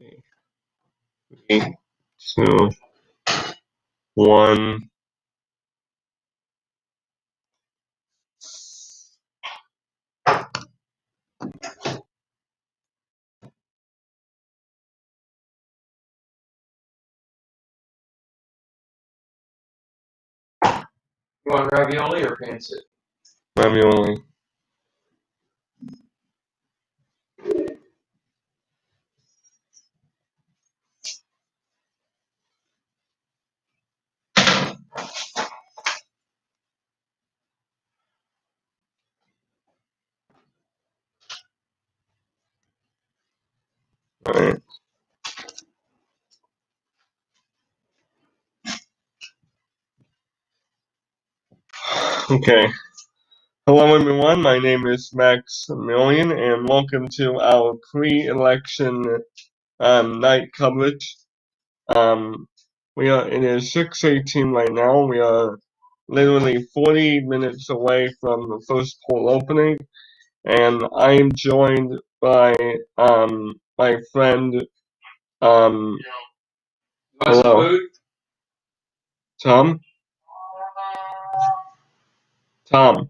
Okay. 3, 2, 1. You want ravioli or pancit? Ravioli. Alright. Okay. Hello everyone, my name is Maximilian and welcome to our pre-election night coverage. It is 6:18 right now. We are literally 40 minutes away from the first poll opening, and I am joined by my friend hello. Tom? Tom.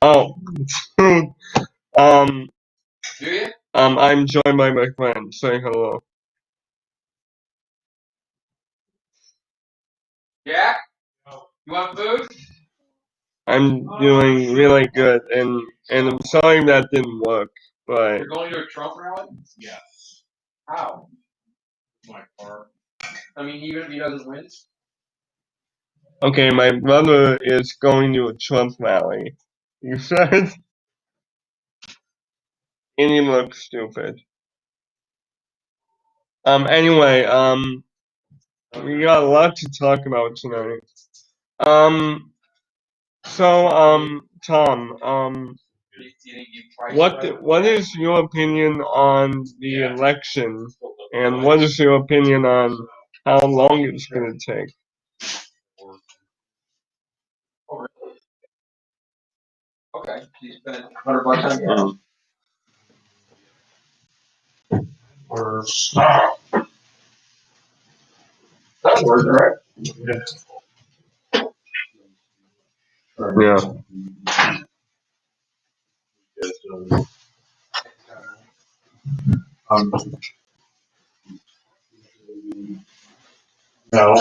Oh, Do you? I'm joined by my friend. Say hello. Yeah? You want food? I'm doing really good, and I'm sorry that didn't work, but You're going to a Trump rally? Yeah. How? My car. I mean, even if he doesn't win? okay, my brother is going to a Trump rally. You said, and he looks stupid. Anyway, we got a lot to talk about tonight. Tom, what is your opinion on the election, and what is your opinion on how long it's going to take? Okay. You spent $100 on gas. Or stop. That works, right? Yeah. No.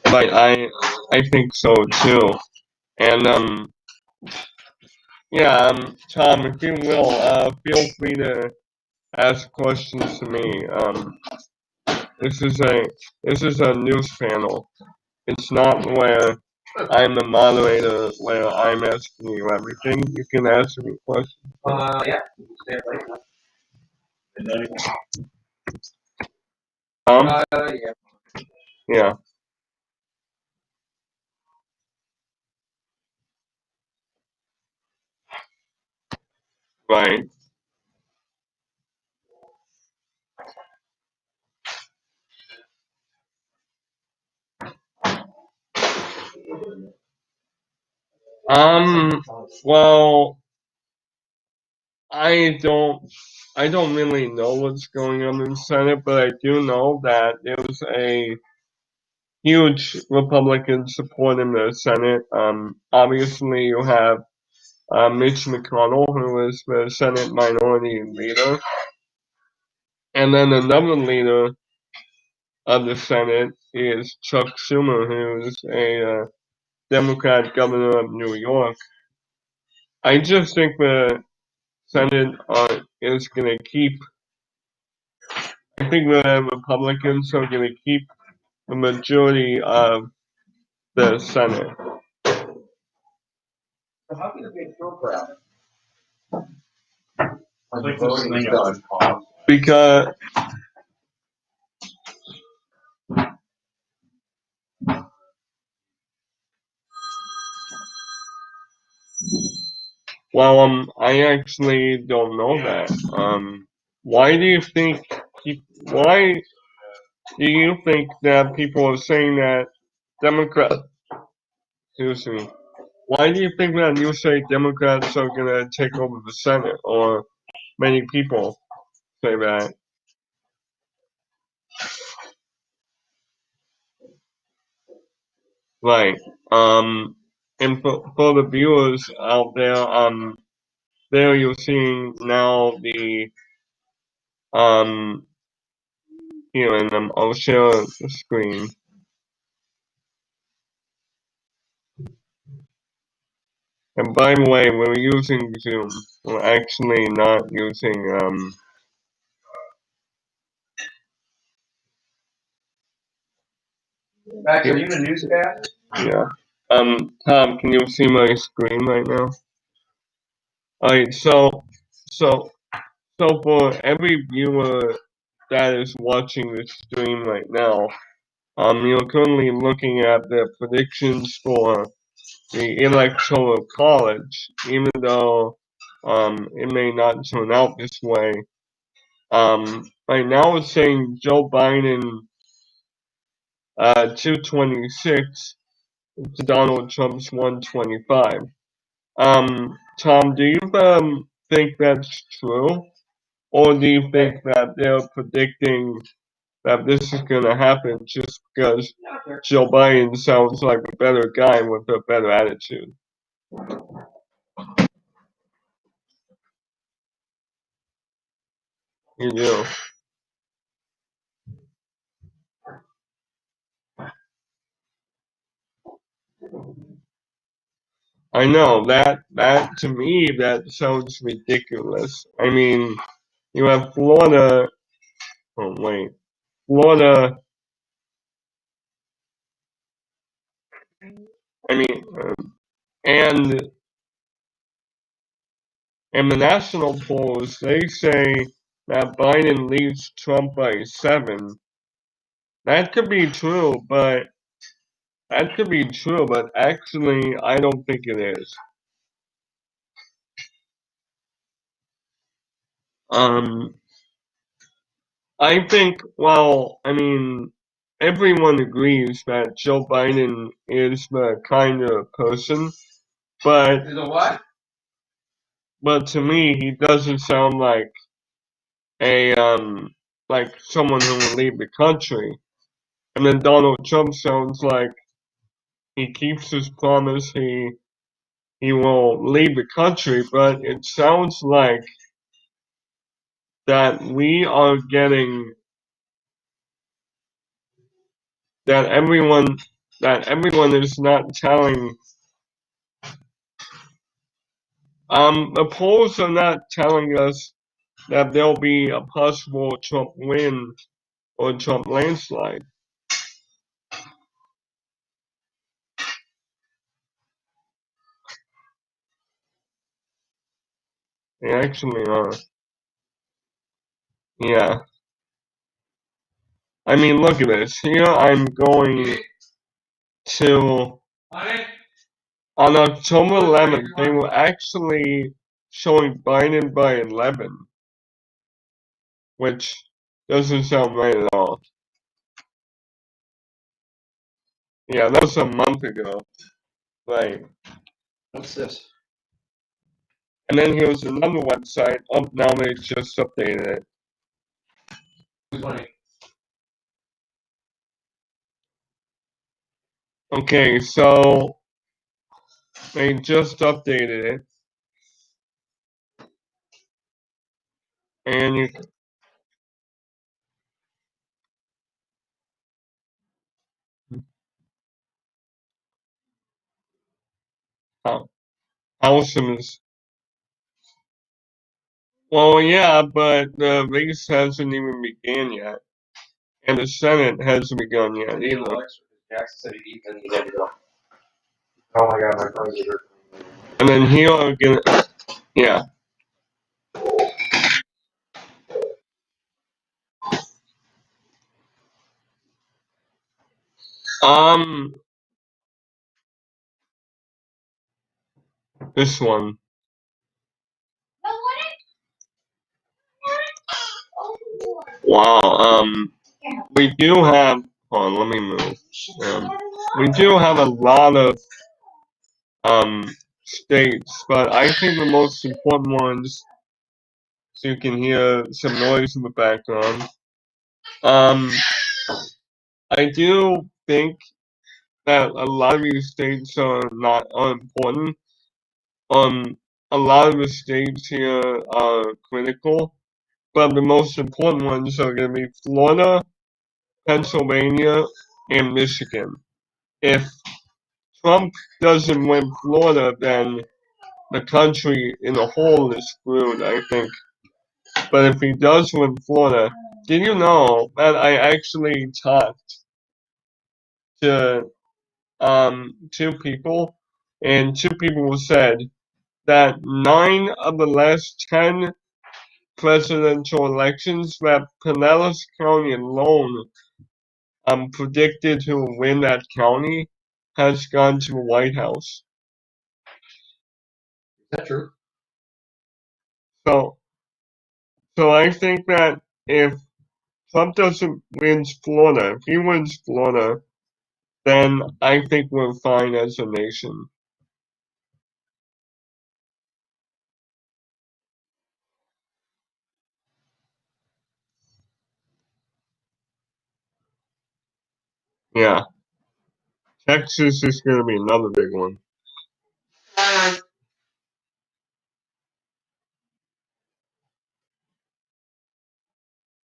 Right, I think so too. And yeah, Tom, if you will, feel free to ask questions to me. This is a news panel. It's not where I'm the moderator where I'm asking you everything. You can ask me questions. Yeah. Yeah. Yeah. Right. Well, I don't really know what's going on in the Senate, but I do know that there's a huge Republican support in the Senate. Obviously you have Mitch McConnell, who is the Senate Minority Leader, and then another leader of the Senate is Chuck Schumer, who's a Democrat governor of New York. I just think the Senate is going to keep. I think the Republicans are going to keep the majority of the Senate. So how can it be a Trump rally? Like voting is done. Because well, I actually don't know that. Why do you think? Why do you think that people are saying that Democrat? Excuse me. Why do you think that you say Democrats are gonna take over the Senate, or many people say that? Right. And for the viewers out there, there you're seeing now the here, and I'll share the screen. And by the way, we're using Zoom. We're actually not using Max, are you in a newscast? yeah. Tom, can you see my screen right now? Alright, so for every viewer that is watching the stream right now, you're currently looking at the predictions for the Electoral College, even though it may not turn out this way. Right now it's saying Joe Biden 226 to Donald Trump's 125. Tom, do you think that's true? Or do you think that they're predicting that this is going to happen just because Joe Biden sounds like a better guy with a better attitude? You do. I know that to me that sounds ridiculous. I mean, you have Florida. Oh wait, Florida. I mean, and the national polls, they say that Biden leads Trump by 7. That could be true, but actually, I don't think it is. Um, I think, well, I mean, everyone agrees that Joe Biden is the kind of person, but Is a what? to me, he doesn't sound a like someone who will lead the country. And then Donald Trump sounds like he keeps his promise. He will lead the country, but it sounds like that we are getting that everyone is not telling. The polls are not telling us that there'll be a possible Trump win or Trump landslide. They actually are. Yeah. I mean, look at this. Here I'm going to, on October 11th, they were actually showing Biden by 11, which doesn't sound right at all. Yeah, that was a month ago. Right. What's this? And then here's another website. Oh, now they just updated it. Who's winning? Okay, so they just updated it. And you how awesome is, well, yeah, but the race hasn't even begun yet. And the Senate hasn't begun yet either. Jackson said he had to go. Oh my god, my phone's here. And then here again, yeah. Um, this one. Wow. We do have. Hold on, let me move. We do have a lot of states, but I think the most important ones, so you can hear some noise in the background. I do think that a lot of these states are not unimportant. A lot of the states here are critical, but the most important ones are going to be Florida, Pennsylvania, and Michigan. If Trump doesn't win Florida, then the country in a whole is screwed, I think. But if he does win Florida, did you know that I actually talked to two people, and two people said that 9 of the last 10 presidential elections that Pinellas County alone predicted to win that county has gone to the White House. Is that true? So I think that if Trump doesn't win Florida, if he wins Florida, then I think we're fine as a nation. Yeah. Texas is going to be another big one.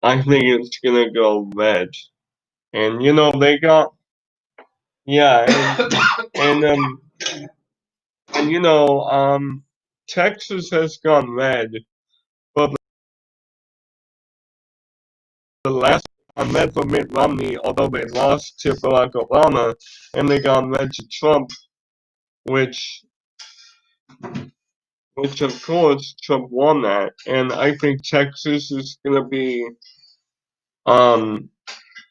I think it's going to go red. And, you know, they got, yeah, and you know, Texas has gone red, but the last red for Mitt Romney, although they lost to Barack Obama, and they got red to Trump, which of course Trump won that, and I think Texas is gonna be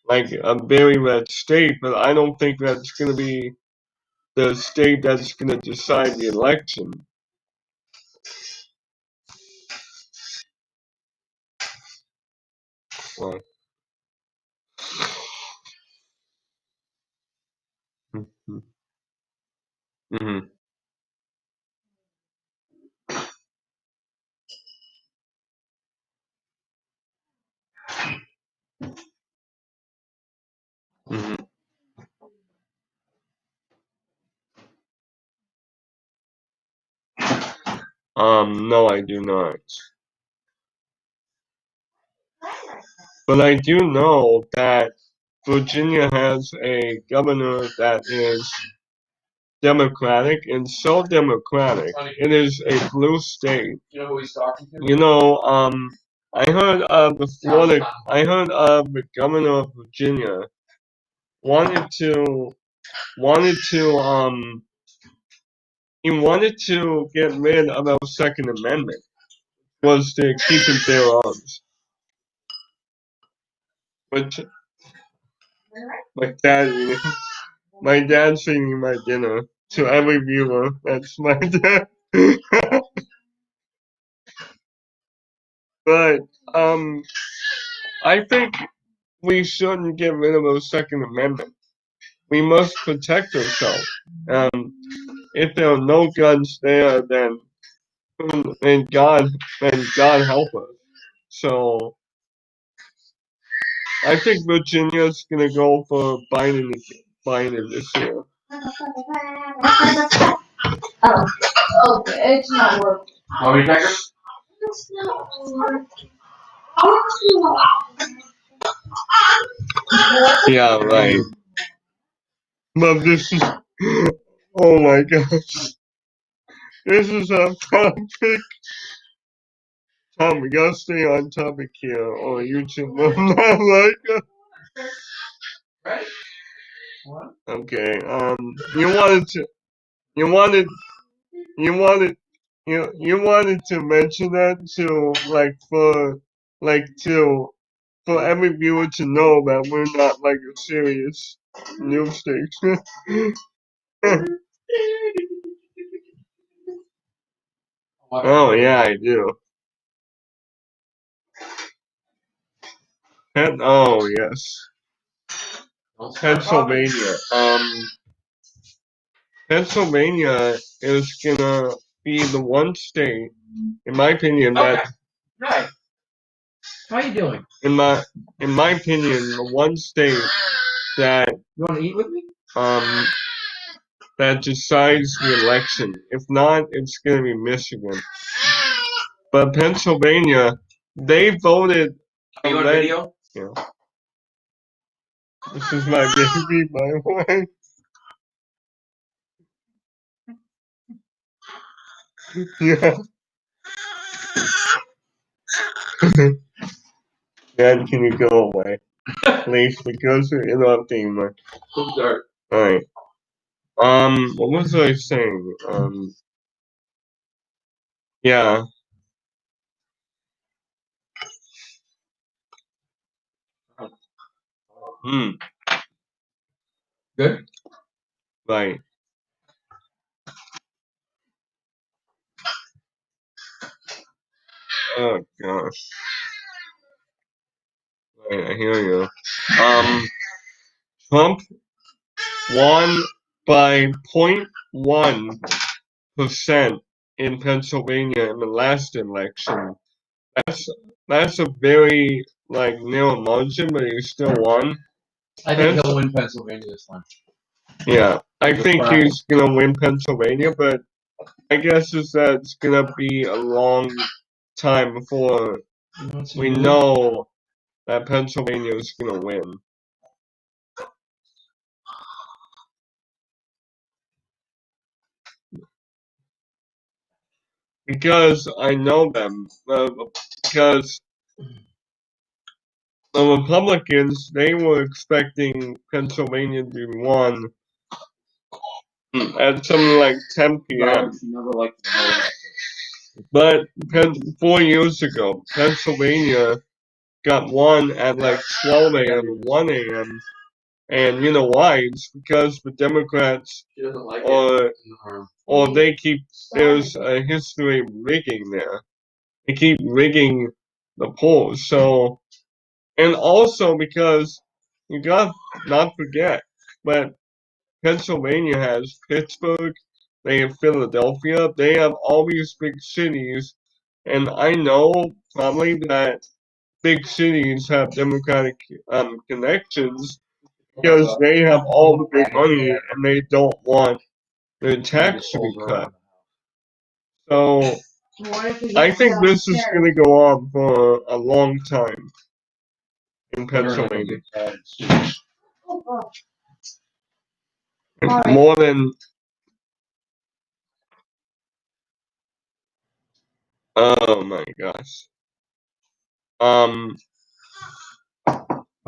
like a very red state, but I don't think that's gonna be the state that's gonna decide the election. Well, mm-hmm. Mm-hmm. No, I do not. But I do know that Virginia has a governor that is Democratic, and so Democratic, it is a blue state. You know who he's talking to? You know, I heard the governor of Virginia wanted to, wanted to, he wanted to get rid of our Second Amendment, was to keep and bear arms. But my dad, my dad's feeding my dinner to every viewer. That's my dad. But I think we shouldn't get rid of the Second Amendment. We must protect ourselves. If there are no guns there, then God help us. So I think Virginia's gonna go for Biden this year. Oh, it's not working. Want me to check her? It's not working. Yeah, right. But this is, oh my gosh, this is a topic. Tom, we gotta stay on topic here, or YouTube will not like us. Right? What? Okay, you wanted to, you wanted, you wanted, you wanted to mention that to, for every viewer to know that we're not like a serious news station. Oh yeah, I do. Oh yes, Pennsylvania. Pennsylvania is gonna be the one state, in my opinion, that Right. How you doing? in my opinion, the one state that You want to eat with me? that decides the election. If not, it's gonna be Michigan. But Pennsylvania, they voted. Are you on video? Yeah. This is my baby, by the way. Yeah. Dad, can you go away? Please, because you're interrupting my. Alright. What was I saying? Yeah. Good. Right. Oh gosh. Right, I hear you. Trump won by 0.1% in Pennsylvania in the last election. That's a very narrow margin, but he still won. I think he'll win Pennsylvania this time. Yeah, I think he's gonna win Pennsylvania, but my guess is that it's gonna be a long time before we know that Pennsylvania is gonna win. Because I know them. Because the Republicans, they were expecting Pennsylvania to won at something like 10 p.m. But 4 years ago, Pennsylvania got won at 12 a.m., 1 a.m. And you know why? It's because the Democrats, or they keep, there's a history of rigging there. They keep rigging the polls. So, and also because you got not forget, but Pennsylvania has Pittsburgh, they have Philadelphia, they have all these big cities, and I know probably that big cities have Democratic connections because they have all the big money and they don't want their tax to be cut. So I think this is going to go on for a long time in Pennsylvania. More than oh my gosh.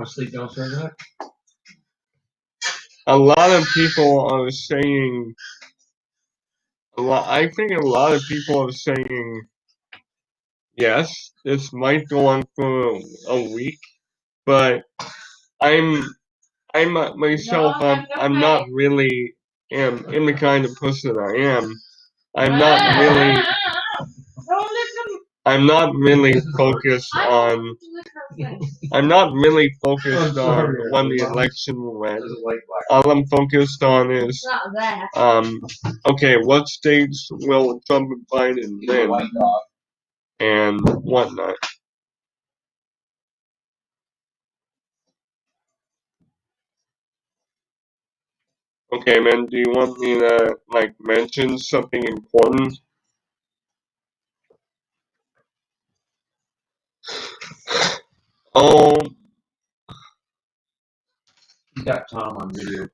Sleep downstairs. A lot of people are saying I think a lot of people are saying yes, this might go on for a week, but I'm myself, I'm not really am in the kind of person I am. I'm not really focused on when the election will end. All I'm focused on is okay, what states will Trump and Biden win and whatnot. Okay, man, do you want me to mention something important? Oh, You got Tom on video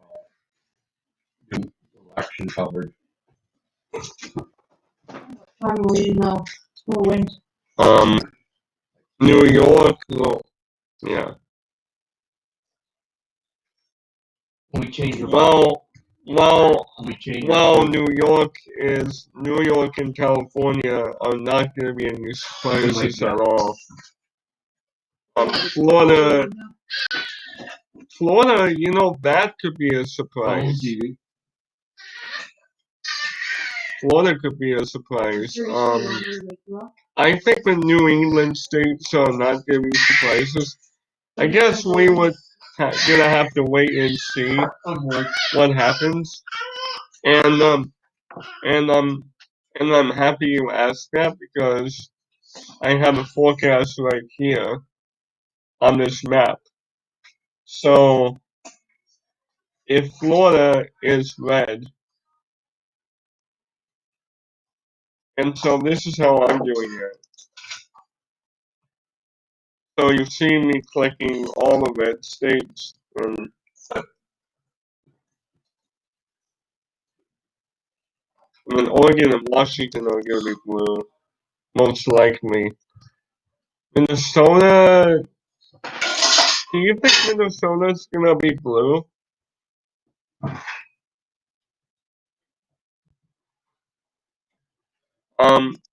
doing election coverage. Probably know who wins. New York, well, yeah. We changed Well, New New York and California are not going to be any surprises at all. Florida, you know, that could be a surprise. Florida could be a surprise. I think the New England states are not going to be surprises. I guess we would gonna have to wait and see what happens. And I'm happy you asked that because I have a forecast right here on this map. So if Florida is red, and so this is how I'm doing it. So you see me clicking all the red states, and then Oregon and Washington are going to be blue, most likely. Minnesota, do you think Minnesota's going to be blue?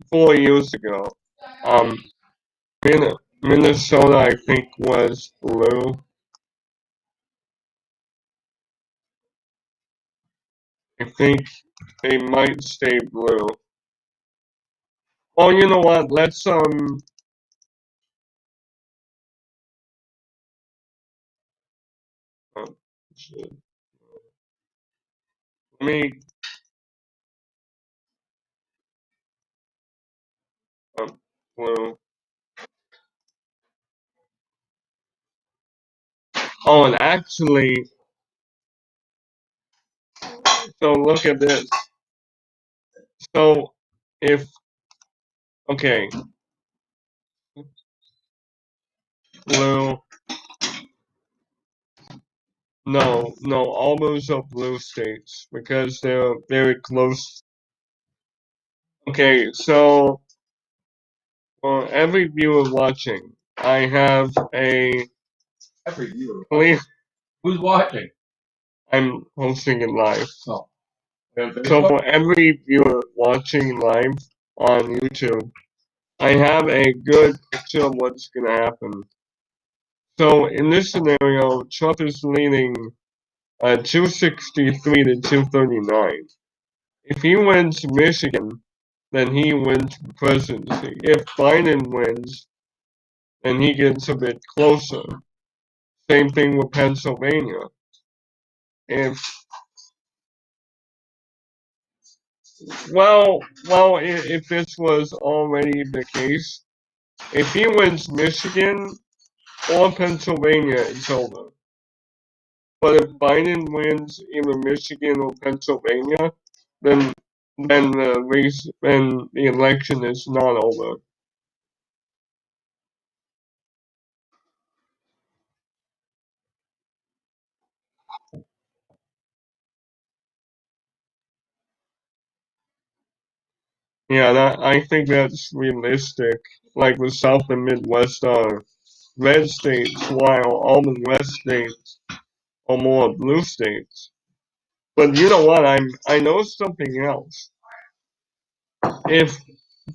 4 years ago, Minnesota, I think, was blue. I think they might stay blue. Oh, you know what? Let's shit. Let me blue. Oh, and actually, so look at this. So if okay, blue. No, all those are blue states because they're very close. Okay, so for every viewer watching, I have a Every viewer. clear. Who's watching? I'm hosting it live. Oh. So for every viewer watching live on YouTube, I have a good picture of what's gonna happen. So in this scenario, Trump is leading 263 to 239. If he wins Michigan, then he wins the presidency. If Biden wins, then he gets a bit closer. Same thing with Pennsylvania. If if this was already the case, if he wins Michigan or Pennsylvania, it's over. But if Biden wins either Michigan or Pennsylvania, then the election is not over. Yeah, I think that's realistic. Like the South and Midwest are red states, while all the West states are more blue states. But you know what? I know something else. If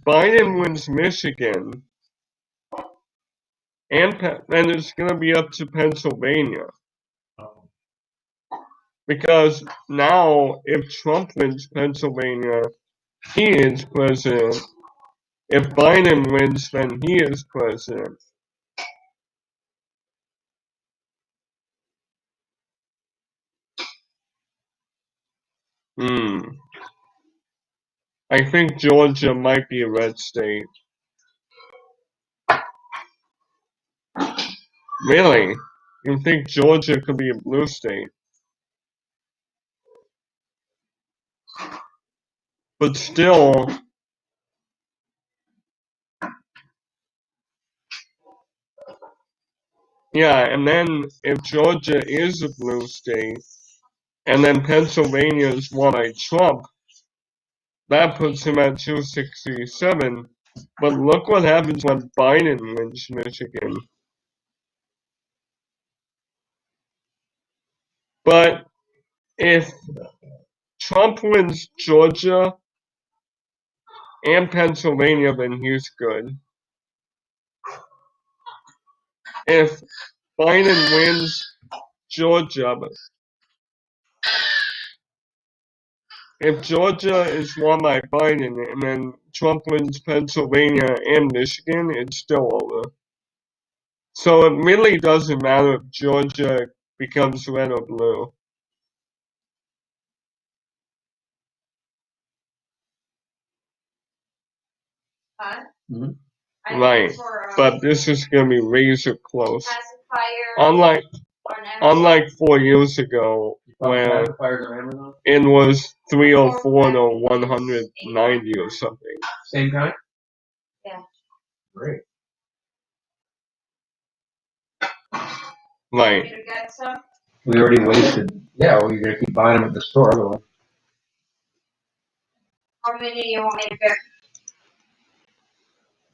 Biden wins Michigan, then it's going to be up to Pennsylvania. Because now, if Trump wins Pennsylvania, he is president. If Biden wins, then he is president. I think Georgia might be a red state. Really? You think Georgia could be a blue state? But still, yeah, and then if Georgia is a blue state, and then Pennsylvania is won by Trump, that puts him at 267. But look what happens when Biden wins Michigan. But if Trump wins Georgia and Pennsylvania, then he's good. If Biden wins Georgia, if Georgia is won by Biden and then Trump wins Pennsylvania and Michigan, it's still over. So it really doesn't matter if Georgia becomes red or blue. Right, but this is going to be razor close. Unlike 4 years ago, where Magnifiers on Amazon. it was 304 to 190 or something. Same kind. Yeah. Great. Right. You get some? We already wasted. Yeah, well, you're gonna keep buying them at the store otherwise. How many do you want me to pick?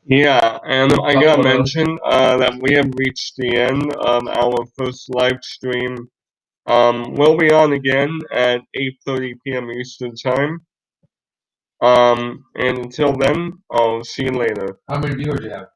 Yeah, and I gotta Couple of mention that we have reached the end of our first live stream. We'll be on again at 8:30 p.m. Eastern Time. And until then, I'll see you later. How many viewers do you have?